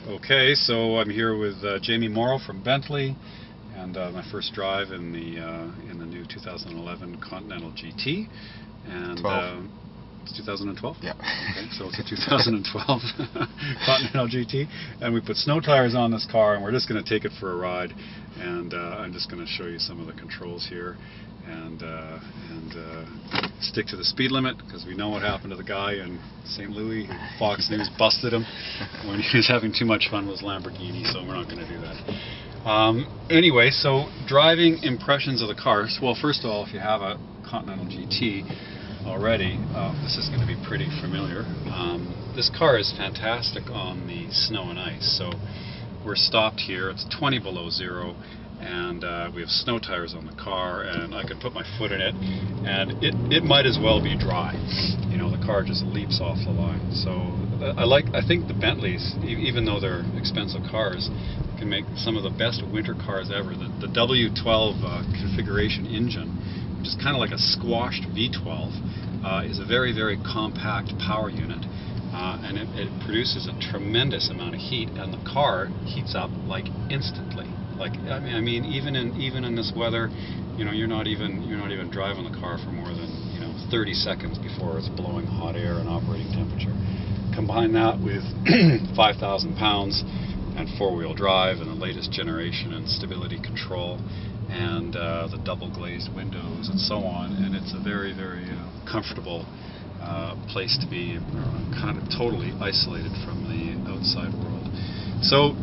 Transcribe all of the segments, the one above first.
Okay, so I'm here with Jamie Morrow from Bentley, and my first drive in the new 2011 Continental GT, and it's 2012. Yeah. Okay, so it's a 2012 Continental GT, and we put snow tires on this car, and we're just going to take it for a ride, and I'm just going to show you some of the controls here, and stick to the speed limit, because we know what happened to the guy in St. Louis. Fox News busted him when he was having too much fun with his Lamborghini, so we're not going to do that. Anyway, so driving impressions of the car. Well, first of all, if you have a Continental GT already, this is going to be pretty familiar. This car is fantastic on the snow and ice. So we're stopped here. It's 20 below zero, and we have snow tires on the car, and I can put my foot in it, and it might as well be dry. You know, the car just leaps off the line. So I think the Bentleys, even though they're expensive cars, can make some of the best winter cars ever. The W12 configuration engine, which is kind of like a squashed V12, is a very, very compact power unit. And it produces a tremendous amount of heat, and the car heats up like instantly. Like I mean, even in this weather, you know, you're not even driving the car for more than 30 seconds before it's blowing hot air and operating temperature. Combine that with 5,000 pounds and four-wheel drive and the latest generation and stability control, and the double glazed windows and so on, and it's a very, very comfortable place to be, kind of totally isolated from the outside world. So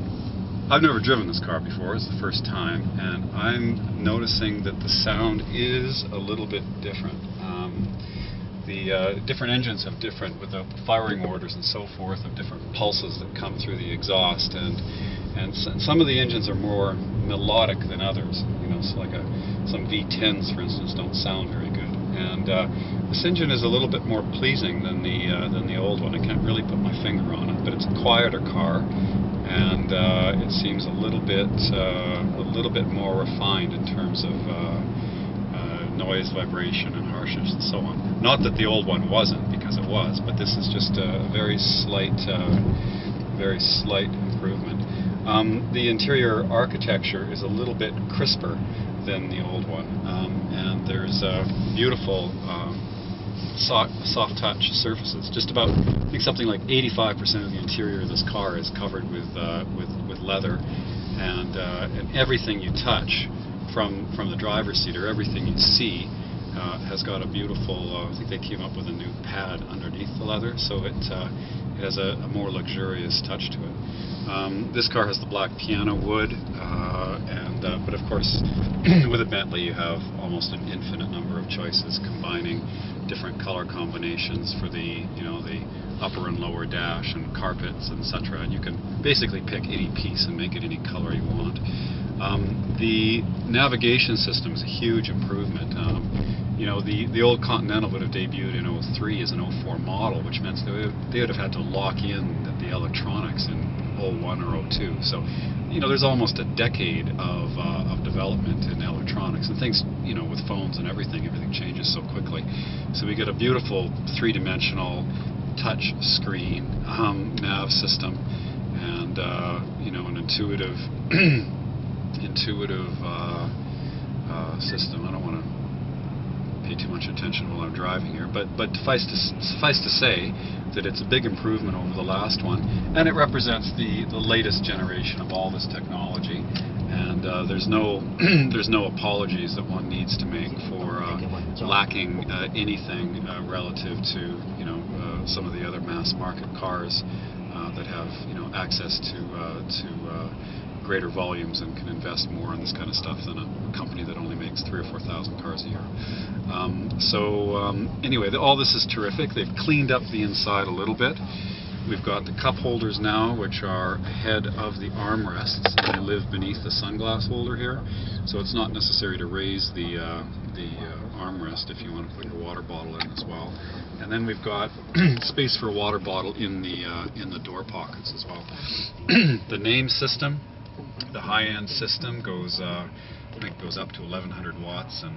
I've never driven this car before. It's the first time, and I'm noticing that the sound is a little bit different. The different engines have different, with the firing orders and so forth, of different pulses that come through the exhaust, and some of the engines are more melodic than others. You know, so like some V10s, for instance, don't sound very good. And this engine is a little bit more pleasing than the old one. I can't really put my finger on it, but it's a quieter car, and it seems a little bit more refined in terms of noise, vibration, and harshness, and so on. Not that the old one wasn't, because it was, but this is just a very slight improvement. The interior architecture is a little bit crisper than the old one, and there's beautiful soft touch surfaces. Just about, I think something like 85% of the interior of this car is covered with leather, and everything you touch from the driver's seat, or everything you see, has got a beautiful, I think they came up with a new pad underneath the leather, so it has a more luxurious touch to it. This car has the black piano wood, but of course with a Bentley you have almost an infinite number of choices, combining different color combinations for the upper and lower dash and carpets, etc. And you can basically pick any piece and make it any color you want. The navigation system is a huge improvement. The old Continental would have debuted in 03 as an 04 model, which meant they would have had to lock in the electronics in 01 or 02. So, there's almost a decade of development in electronics, and things, with phones and everything changes so quickly. So we get a beautiful three-dimensional touch screen nav system, and an intuitive system. I don't want to pay too much attention while I'm driving here, but suffice to say that it's a big improvement over the last one, and it represents the latest generation of all this technology, and there's no apologies that one needs to make for lacking anything relative to some of the other mass market cars that have access to greater volumes and can invest more in this kind of stuff than a company that only makes 3,000 or 4,000 cars a year. Anyway, all this is terrific. They've cleaned up the inside a little bit. We've got the cup holders now, which are ahead of the armrests, and they live beneath the sunglass holder here. So it's not necessary to raise the armrest if you want to put your water bottle in as well. And then we've got space for a water bottle in the door pockets as well. The name system, the high-end system, goes I think goes up to 1,100 watts and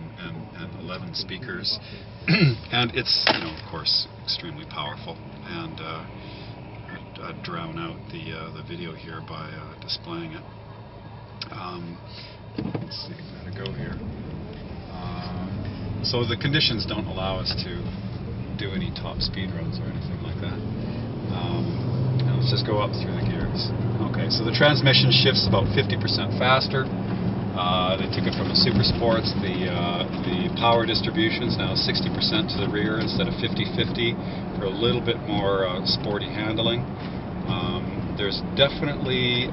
11 speakers, and it's of course extremely powerful, and drown out the video here by displaying it. Let's see, how to go here. So the conditions don't allow us to do any top speed runs or anything like that. Now let's just go up through the gears. Okay, so the transmission shifts about 50% faster. They took it from the Super Sports. The power distribution is now 60% to the rear instead of 50-50 for a little bit more sporty handling. There's definitely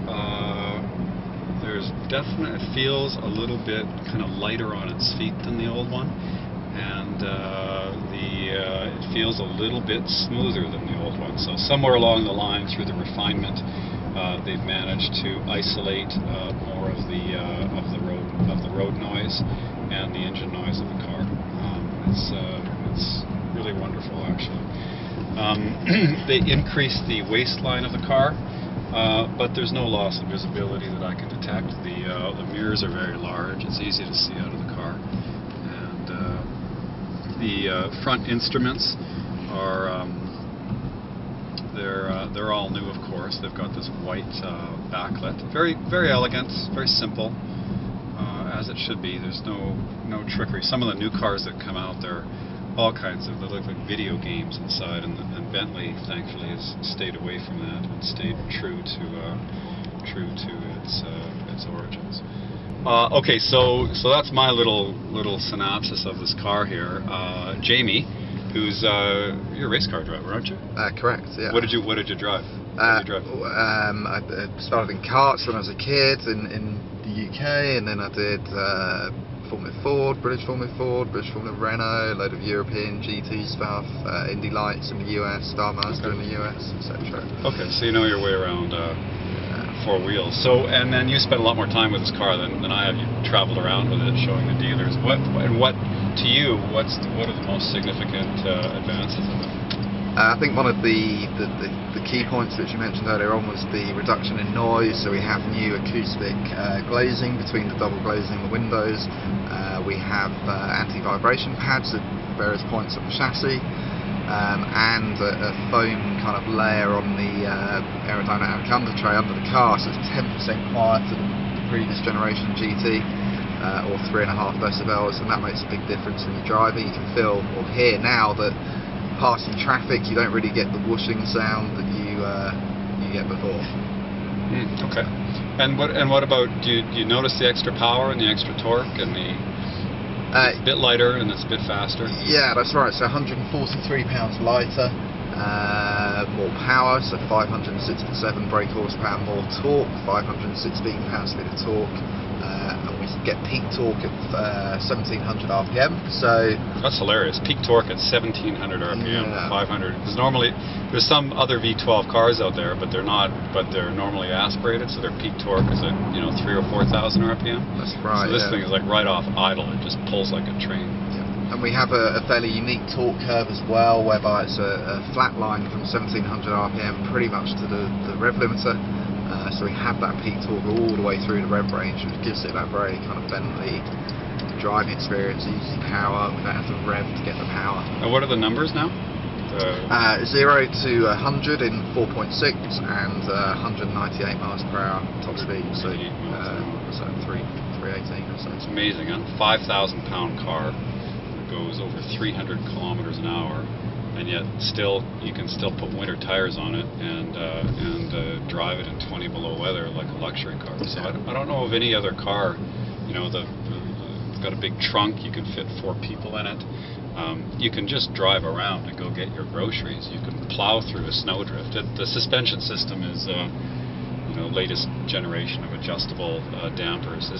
it feels a little bit kind of lighter on its feet than the old one, and it feels a little bit smoother than the old one. So somewhere along the line, through the refinement, they've managed to isolate more of the road noise and the engine noise of the car. It's really wonderful, actually. They increased the waistline of the car, but there's no loss of visibility that I can detect. The mirrors are very large. It's easy to see out of the car, and the front instruments are they're all new, of course. They've got this white backlit, very elegant, very simple, as it should be. There's no trickery. Some of the new cars that come out, they're all kinds of, they look like video games inside, and Bentley thankfully has stayed away from that and stayed true to its origins. Okay, so that's my little synopsis of this car here. Jamie, who's you're a race car driver, aren't you? Correct. Yeah. What did you drive? I started in karts when I was a kid in the UK, and then I did Formula Ford, British Formula Renault, a load of European GT stuff, Indy Lights in the US, Star Master in the US, etc. Okay, so you know your way around four wheels. So, and then you spent a lot more time with this car than I have. You traveled around with it, showing the dealers. What to you? What are the most significant advances of it? I think one of the key points that you mentioned earlier on was the reduction in noise. So we have new acoustic glazing between the double glazing and the windows. We have anti-vibration pads at various points of the chassis, and a foam kind of layer on the aerodynamic under tray under the car, so it's 10% quieter than the previous generation GT, or 3.5 decibels, and that makes a big difference when you're driving. You can feel or hear now that passing traffic, you don't really get the whooshing sound that you get before. Okay. And what about, do you notice the extra power and the extra torque and it's a bit lighter and it's a bit faster? Yeah, that's right. So 143 pounds lighter, more power, so 567 brake horsepower, more torque, 516 pounds-feet of torque. And we get peak torque at 1700 RPM. So that's hilarious. Peak torque at 1700 RPM, yeah. 500. Because normally there's some other V12 cars out there, but they're not. But they're normally aspirated, so their peak torque is at 3,000 or 4,000 RPM. That's right. So this thing is like right off idle. It just pulls like a train. Yeah. And we have a fairly unique torque curve as well, whereby it's a flat line from 1700 RPM pretty much to the rev limiter. So we have that peak torque all the way through the rev range, which gives it that very kind of Bentley driving experience, easy power. We don't have to rev to get the power. And what are the numbers now? 0 to 100 in 4.6 and 198 miles per hour top speed. So 318 or so. It's amazing, huh? 5,000 pound car that goes over 300 kilometers an hour. And yet, you can still put winter tires on it and drive it in 20 below weather like a luxury car. So I don't know of any other car. It's got a big trunk. You can fit 4 people in it. You can just drive around and go get your groceries. You can plow through a snowdrift. The suspension system is, latest generation of adjustable dampers.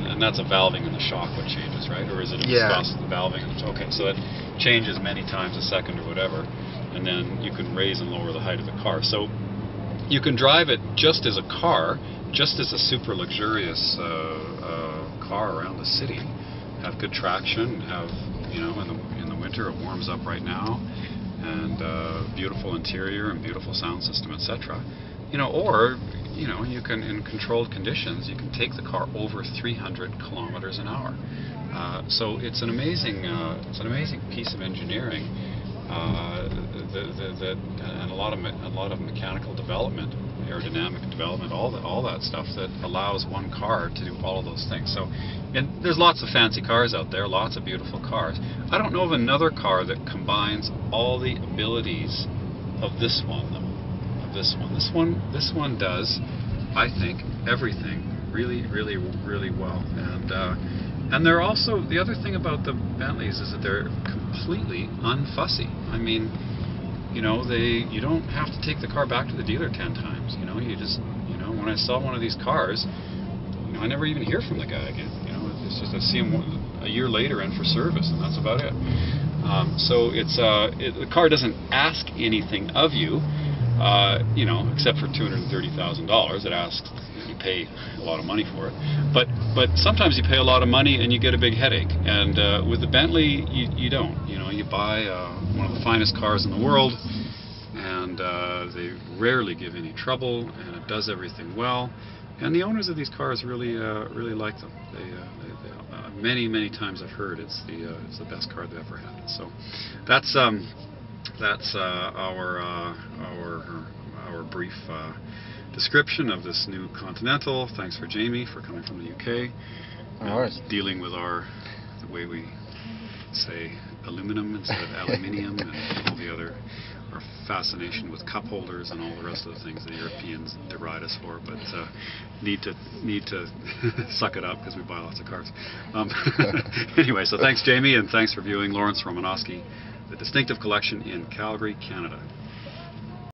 And that's a valving and the shock what changes, right? Or is it exhaust the valving? Okay, so it changes many times a second or whatever, and then you can raise and lower the height of the car. So you can drive it just as a car, just as a super luxurious car around the city. Have good traction. Have in the winter it warms up right now, and beautiful interior and beautiful sound system, etc. Or you can, in controlled conditions, you can take the car over 300 kilometers an hour. So it's an amazing piece of engineering. and a lot of mechanical development, aerodynamic development, all that stuff that allows one car to do all of those things. So, and there's lots of fancy cars out there, lots of beautiful cars. I don't know of another car that combines all the abilities of this one, though. This one does, I think, everything really well. And they're also, the other thing about the Bentleys is that they're completely unfussy. I mean, you know, you don't have to take the car back to the dealer 10 times. You know, you just, you know, when I sell one of these cars, you know, I never even hear from the guy again. You know, it's just I see him a year later in for service, and that's about it. So the car doesn't ask anything of you, you know, except for $230,000. It asks, you pay a lot of money for it. But sometimes you pay a lot of money and you get a big headache. And with the Bentley, you don't. You know, you buy one of the finest cars in the world, and they rarely give any trouble, and it does everything well. And the owners of these cars really like them. Many times I've heard it's the best car they've ever had. So that's our brief description of this new Continental. Thanks for Jamie for coming from the UK. Dealing with the way we say aluminum instead of aluminium, and all the other, our fascination with cup holders and all the rest of the things the Europeans deride us for, but need to suck it up because we buy lots of cars. Anyway, so thanks Jamie, and thanks for viewing Lawrence Romanowski, The Distinctive Collection in Calgary, Canada.